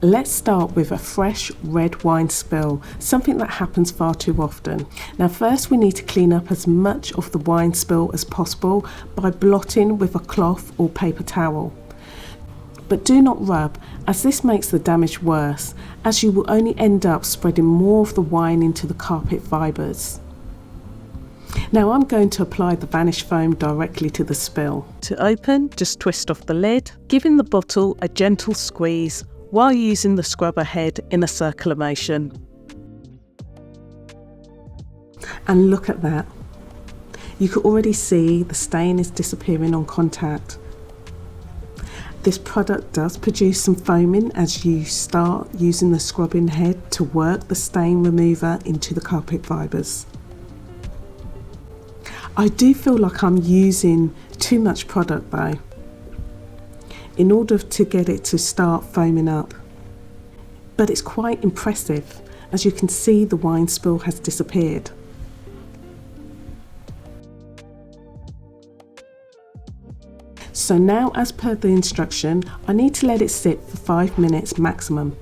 Let's start with a fresh red wine spill, something that happens far too often. Now first we need to clean up as much of the wine spill as possible by blotting with a cloth or paper towel. But do not rub, as this makes the damage worse, as you will only end up spreading more of the wine into the carpet fibres. Now I'm going to apply the Vanish foam directly to the spill. To open, just twist off the lid, giving the bottle a gentle squeeze while using the scrubber head in a circular motion. And look at that. You can already see the stain is disappearing on contact. This product does produce some foaming as you start using the scrubbing head to work the stain remover into the carpet fibres. I do feel like I'm using too much product though, in order to get it to start foaming up. But it's quite impressive, as you can see the wine spill has disappeared. So now, as per the instruction, I need to let it sit for 5 minutes maximum,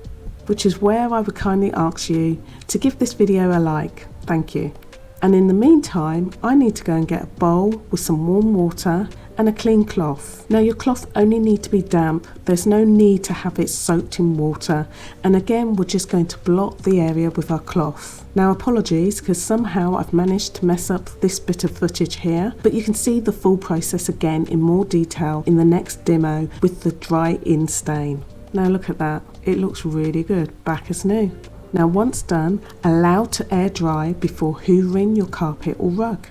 which is where I would kindly ask you to give this video a like, thank you. And in the meantime, I need to go and get a bowl with some warm water and a clean cloth. Now your cloth only needs to be damp, there's no need to have it soaked in water, and again we're just going to blot the area with our cloth. Now apologies, because somehow I've managed to mess up this bit of footage here, but you can see the full process again in more detail in the next demo with the dry in stain. Now look at that, it looks really good, back as new. Now once done, allow to air dry before hoovering your carpet or rug.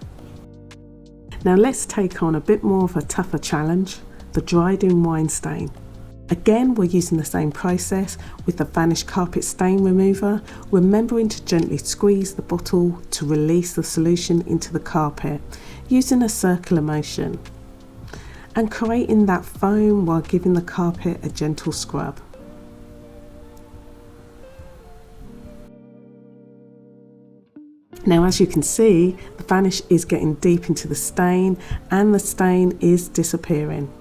Now let's take on a bit more of a tougher challenge, the dried in wine stain. Again, we're using the same process with the Vanish carpet stain remover, remembering to gently squeeze the bottle to release the solution into the carpet, using a circular motion, and creating that foam while giving the carpet a gentle scrub. Now as you can see, the Vanish is getting deep into the stain and the stain is disappearing.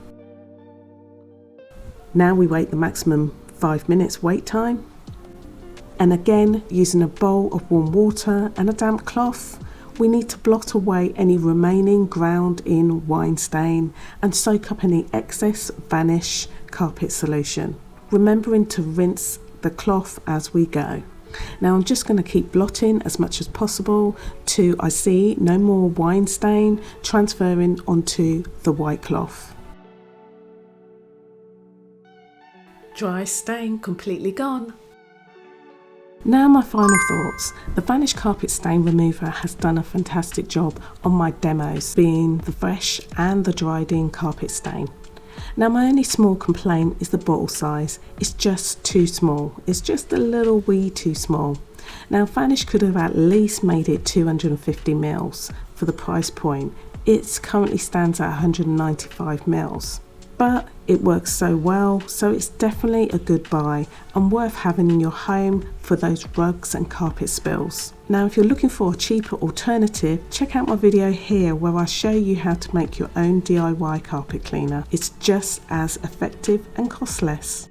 Now we wait the maximum 5 minutes wait time, and again using a bowl of warm water and a damp cloth, we need to blot away any remaining ground in wine stain and soak up any excess Vanish carpet solution, remembering to rinse the cloth as we go. Now I'm just going to keep blotting as much as possible till I see no more wine stain transferring onto the white cloth. Dry stain completely gone. Now my final thoughts. The Vanish carpet stain remover has done a fantastic job on my demos, being the fresh and the dried in carpet stain. Now my only small complaint is the bottle size. It's just too small. It's just a little wee too small. Now Vanish could have at least made it 250 mils for the price point. It currently stands at 195 mils. But it works so well, so it's definitely a good buy and worth having in your home for those rugs and carpet spills. Now if you're looking for a cheaper alternative, check out my video here where I show you how to make your own DIY carpet cleaner. It's just as effective and cost less.